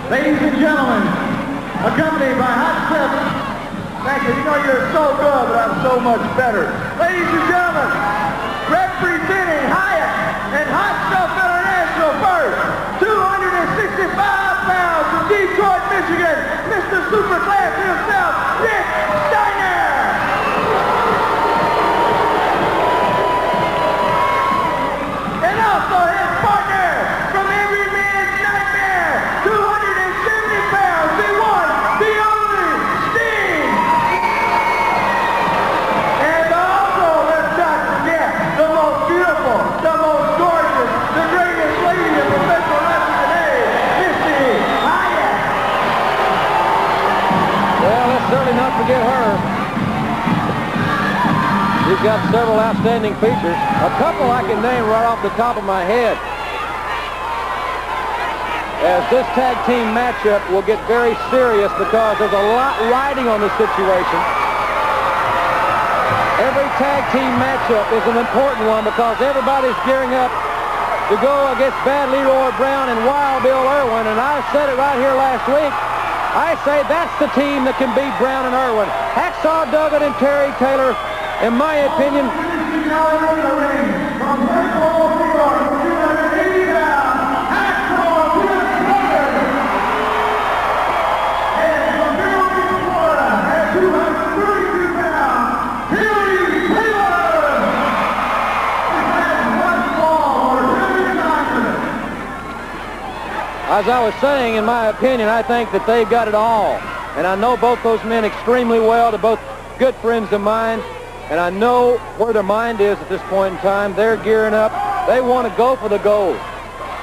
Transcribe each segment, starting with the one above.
Ladies and gentlemen, accompanied by Hot Step. Thank you. You know you're so good, but I'm so much better. Ladies and gentlemen, representing Hyatt and Hot Stuff International first, 265 pounds from Detroit, Michigan, Mr. Superclass himself, Rick Steiner. And also his partner from every man's nightmare, 270 pounds, the one, the only, Sting. And also, let's not forget, the most beautiful, the most gorgeous, the greatest lady in professional wrestling today, Missy Hyatt. Well, let's certainly not forget her. She's got several outstanding features. A couple I can name right off the top of my head. As this tag team matchup will get very serious because there's a lot riding on the situation. Every tag team matchup is an important one because everybody's gearing up to go against Bad Leroy Brown and Wild Bill Irwin. And I said it right here last week. I say that's the team that can beat Brown and Irwin. Hacksaw Duggan and Terry Taylor, in my opinion, as I was saying, in my opinion, I think that they've got it all. And I know both those men extremely well. They're both good friends of mine. And I know where their mind is at this point in time. They're gearing up. They want to go for the gold.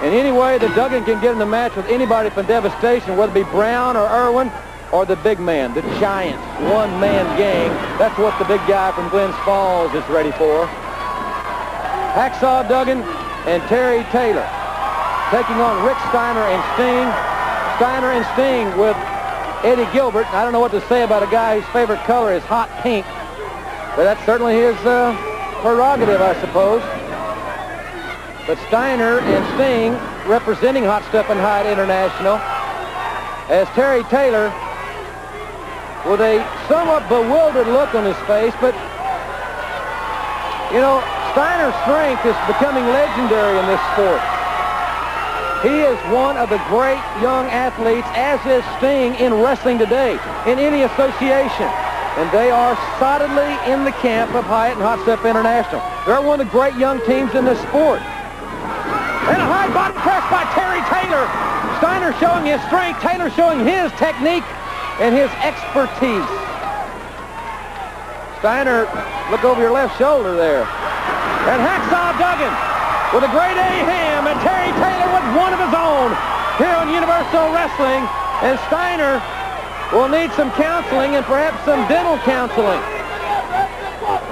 And any way that Duggan can get in the match with anybody from Devastation, whether it be Brown or Irwin or the big man, the giant one-man gang, that's what the big guy from Glens Falls is ready for. Hacksaw Duggan and Terry Taylor taking on Rick Steiner and Sting. Steiner and Sting with Eddie Gilbert. I don't know what to say about a guy whose favorite color is hot pink, but that's certainly his prerogative, I suppose. But Steiner and Sting representing Hot Stuff and Hyatt International, as Terry Taylor with a somewhat bewildered look on his face. But, you know, Steiner's strength is becoming legendary in this sport. He is one of the great young athletes, as is Sting in wrestling today, in any association. And they are solidly in the camp of Hyatt and Hot Stuff International. They're one of the great young teams in this sport. And a high body press by Terry Taylor. Steiner showing his strength, Taylor showing his technique and his expertise. Steiner, look over your left shoulder there. And Hacksaw Duggan with a great A ham, and Terry Taylor with one of his own here on Universal Wrestling. And Steiner will need some counseling and perhaps some dental counseling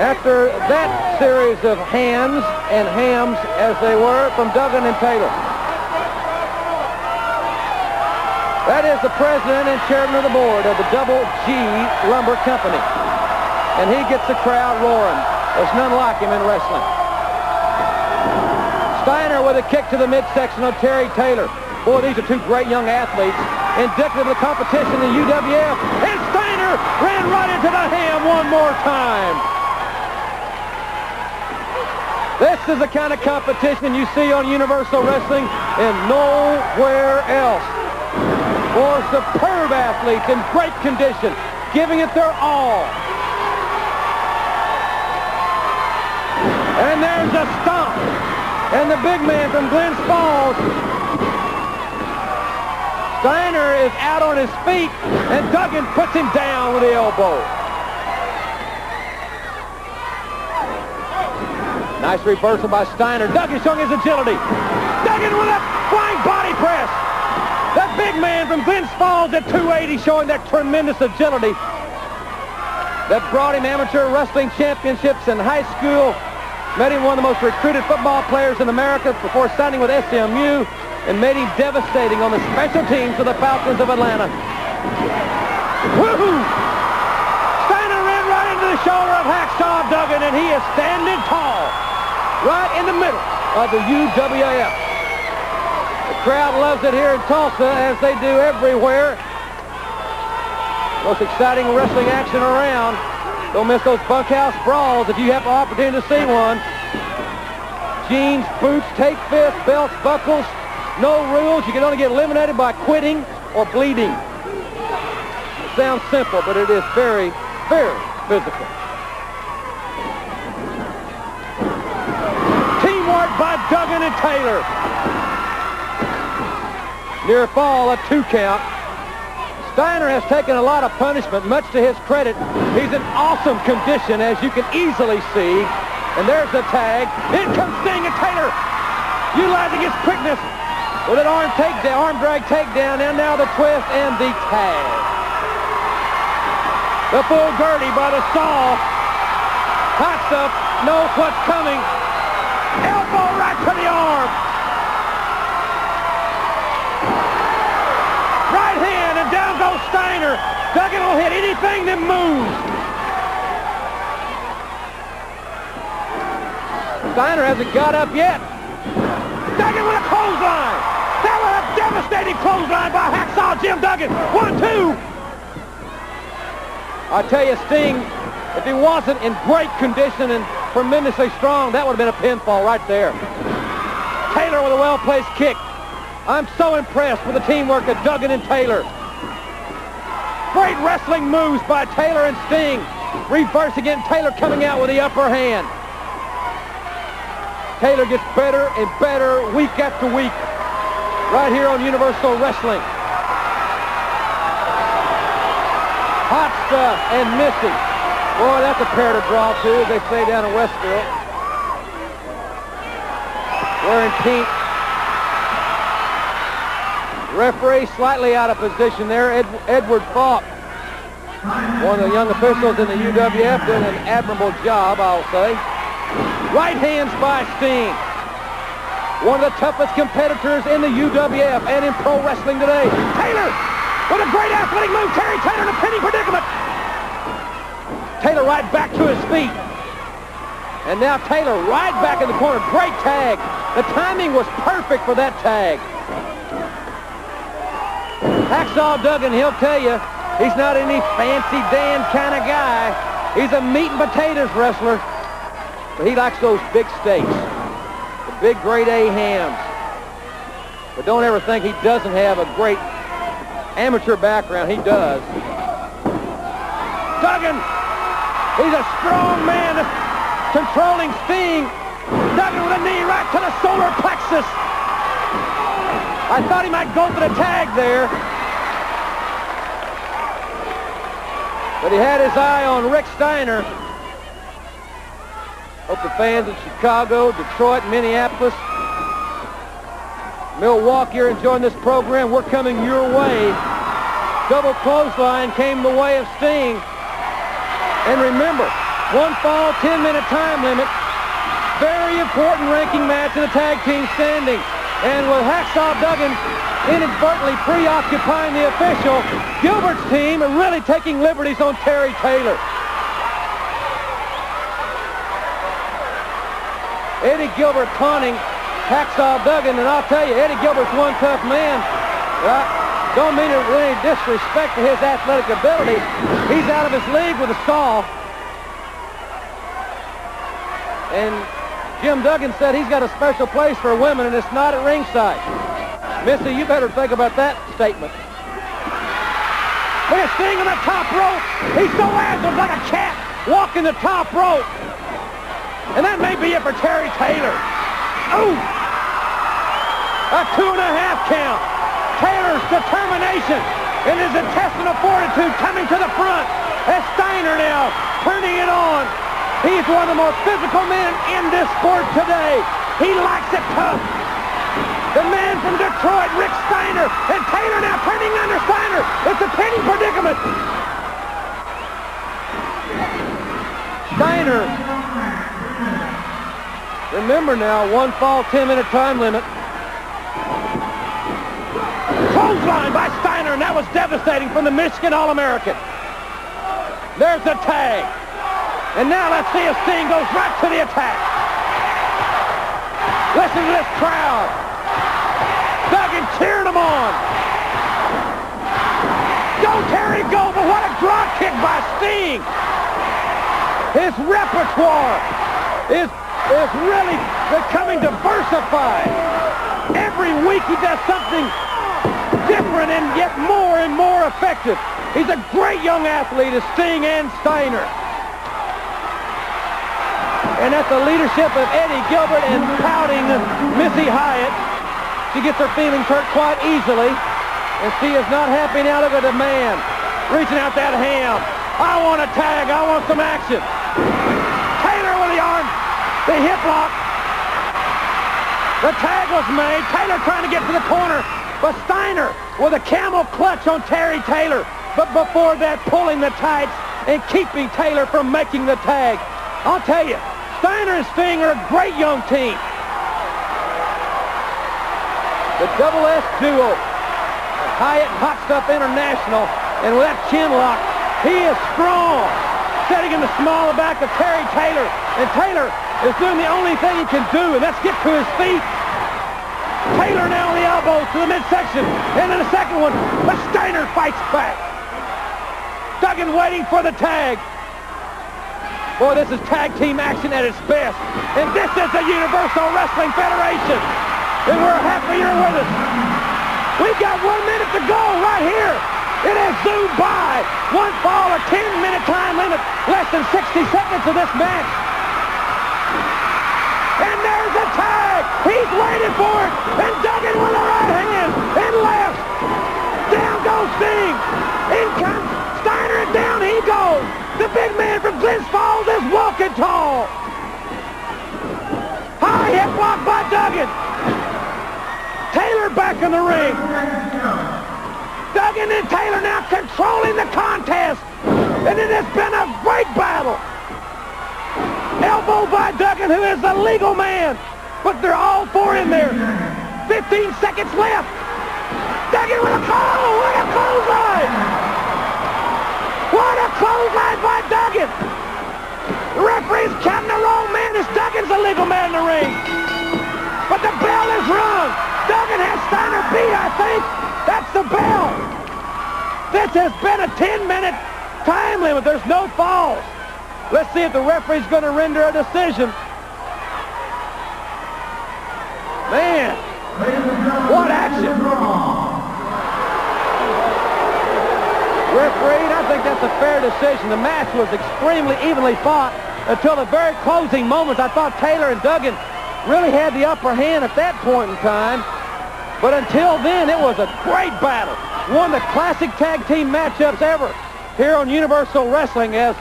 after that series of hands and hams, as they were, from Duggan and Taylor. That is the president and chairman of the board of the Double G Lumber Company. And he gets the crowd roaring. There's none like him in wrestling. Steiner with a kick to the midsection of Terry Taylor. Boy, these are two great young athletes, indicative of the competition in the UWF. And Steiner ran right into the ham one more time. This is the kind of competition you see on Universal Wrestling and nowhere else. For superb athletes in great condition, giving it their all. And there's a stomp. And the big man from Glens Falls, Steiner, is out on his feet, and Duggan puts him down with the elbow. Nice reversal by Steiner. Duggan showing his agility. Duggan with a flying body press. That big man from Glens Falls at 280 showing that tremendous agility that brought him amateur wrestling championships in high school. Made him one of the most recruited football players in America before signing with SMU, and made him devastating on the special teams of the Falcons of Atlanta. Woohoo! Steiner ran right into the shoulder of Hacksaw Duggan, and he is standing tall right in the middle of the UWF. The crowd loves it here in Tulsa, as they do everywhere. Most exciting wrestling action around. Don't miss those bunkhouse brawls if you have the opportunity to see one. Jeans, boots, take fists, belts, buckles. No rules. You can only get eliminated by quitting or bleeding. It sounds simple, but it is very, very physical. Teamwork by Duggan and Taylor. Near fall, a 2 count. Steiner has taken a lot of punishment, much to his credit. He's in awesome condition, as you can easily see. And there's the tag. In comes Sting, and Taylor utilizing his quickness with an arm drag takedown, and now the twist and the tag. The full Gertie by the saw. Hot Stuff knows what's coming. Elbow right to the arm. Right hand, and down goes Steiner. Duggan will hit anything that moves. Steiner hasn't got up yet. Duggan with a clothesline. That was a devastating clothesline by Hacksaw Jim Duggan. 1-2. I tell you, Sting, if he wasn't in great condition and tremendously strong, that would have been a pinfall right there. Taylor with a well-placed kick. I'm so impressed with the teamwork of Duggan and Taylor. Great wrestling moves by Taylor and Sting. Reversing it, and Taylor coming out with the upper hand. Taylor gets better and better week after week right here on Universal Wrestling. Hot Stuff and Missy. Boy, that's a pair to draw to, as they say down in Westville. Wearing pink. Referee slightly out of position there. Edward Falk, one of the young officials in the UWF, doing an admirable job, I'll say. Right hands by Sting. One of the toughest competitors in the UWF and in pro wrestling today. Taylor with a great athletic move. Terry Taylor in a pinning predicament. Taylor right back to his feet. And now Taylor right back in the corner. Great tag. The timing was perfect for that tag. Hacksaw Duggan, he'll tell you, he's not any fancy Dan kind of guy. He's a meat and potatoes wrestler. But he likes those big steaks, the big grade A hams. But don't ever think he doesn't have a great amateur background. He does. Duggan, he's a strong man controlling Sting. Duggan with a knee right to the solar plexus. I thought he might go for the tag there. But he had his eye on Rick Steiner. Hope the fans in Chicago, Detroit, Minneapolis, Milwaukee are enjoying this program. We're coming your way. Double clothesline came the way of Sting. And remember, 1 fall, 10-minute time limit. Very important ranking match in the tag team standings. And with Hacksaw Duggan inadvertently preoccupying the official, Gilbert's team are really taking liberties on Terry Taylor. Eddie Gilbert taunting Hacksaw Duggan, and I'll tell you, Eddie Gilbert's one tough man. But I don't mean it with any disrespect to his athletic ability. He's out of his league with a saw. And Jim Duggan said he's got a special place for women, and it's not at ringside. Missy, you better think about that statement. Look at Sting on the top rope. He's so agile like a cat walking the top rope. And that may be it for Terry Taylor. Ooh! A 2.5 count. Taylor's determination and his intestinal fortitude coming to the front as Steiner now turning it on. He's one of the most physical men in this sport today. He likes it tough. The man from Detroit, Rick Steiner, and Taylor now turning under Steiner. It's a pinning predicament. Steiner, remember now, 1 fall, 10-minute time limit. Clothesline by Steiner, and that was devastating from the Michigan All-American. There's the tag. And now let's see if Sting goes right to the attack. Listen to this crowd. Duggan Duggan cheering him on. Go, Terry, go, but what a drop kick by Sting. His repertoire is really becoming diversified. Every week he does something different and yet more and more effective. He's a great young athlete, as Sting and Steiner. And that's the leadership of Eddie Gilbert and pouting Missy Hyatt. She gets her feelings hurt quite easily, and she is not happy now. Look at the man reaching out that ham. I want a tag. I want some action. Taylor with the arm, the hip lock. The tag was made. Taylor trying to get to the corner, but Steiner with a camel clutch on Terry Taylor. But before that, pulling the tights and keeping Taylor from making the tag. I'll tell you, Steiner and Sting are a great young team. The Double S duo, Hyatt Hot Stuff International, and with that chin lock, he is strong. Setting in the small back of Terry Taylor, and Taylor is doing the only thing he can do, and that's get to his feet. Taylor now on the elbows to the midsection, and in the second one, but Steiner fights back. Duggan waiting for the tag. Boy, this is tag team action at its best, and this is the Universal Wrestling Federation, and we're happy you're with us. We've got 1 minute to go right here. It has zoomed by. One fall, a 10-minute time limit, less than 60 seconds of this match. And there's a tag. He's waiting for it. And Duggan with a right hand and left. Down goes Sting. In comes Steiner, and down he goes. The big man from Glens Falls is walking tall. High hip block by Duggan. Taylor back in the ring. Duggan and Taylor now controlling the contest. And it has been a great battle. Elbow by Duggan, who is the legal man. But they're all four in there. 15 seconds left. Duggan with a call. What a clothesline. What a clothesline by Duggan. The referee's counting the wrong man as Duggan's the legal man in the ring. But the bell is rung. Duggan has Steiner beat, I think. That's the bell. This has been a 10-minute time limit. There's no falls. Let's see if the referee's going to render a decision. Man, what action. Referee, I think that's a fair decision. The match was extremely evenly fought until the very closing moments. I thought Taylor and Duggan really had the upper hand at that point in time. But until then, it was a great battle. One of the classic tag team matchups ever here on Universal Wrestling, as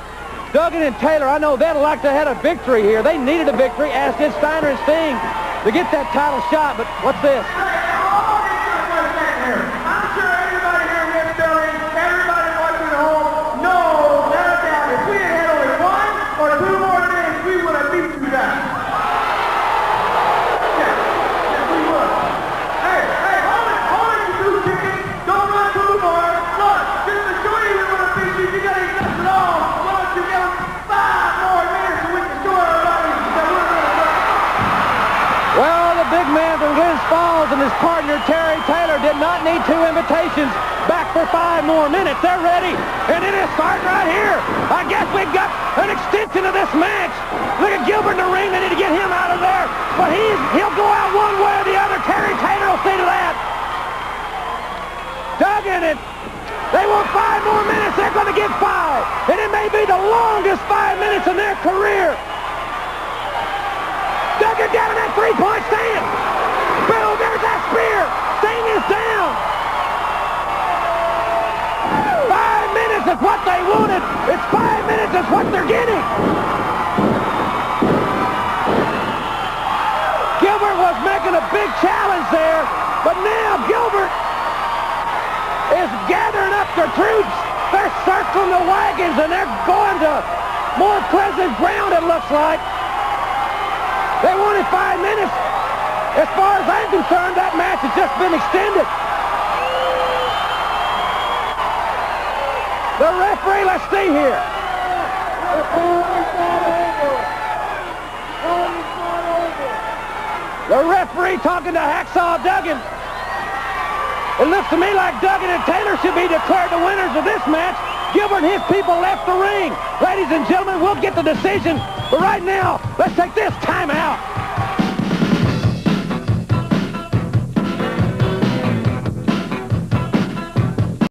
Duggan and Taylor, I know they'd like to have had a victory here. They needed a victory, as did Steiner and Sting, to get that title shot. But what's this? I'm sure everybody here in this building, everybody watching at home, knows without a doubt, if we had only 1 or 2 more minutes, we would have beat you guys. Yeah, we would. Hey, hold it, you two chickens. Don't run to the bar. Look, just to show you we would have beat you, you got to get it all. Why don't you give them 5 more minutes so we can show everybody that we're going to work. Well, the big man from Glens Falls and his partner Terry Taylor did not need 2 invitations. Back for 5 more minutes. They're ready, and it is starting right here. I guess we've got an extension of this match. Look at Gilbert in the ring. They need to get him out of there, but he'll go out one way or the other. Terry Taylor will see to that. Duggan, and they want 5 more minutes. They're going to get 5, and it may be the longest 5 minutes in their career. Duggan down in that 3-point stand. Boom, there's that spear. Sting is down. 5 minutes is what they wanted. It's 5 minutes is what they're getting. Gilbert was making a big challenge there, but now Gilbert is gathering up their troops. They're circling the wagons, and they're going to more pleasant ground, it looks like. They wanted 5 minutes. As far as I'm concerned, that match has just been extended. The referee, let's see here. The referee talking to Hacksaw Duggan. It looks to me like Duggan and Taylor should be declared the winners of this match. Gilbert and his people left the ring. Ladies and gentlemen, we'll get the decision. But right now, let's take this time out.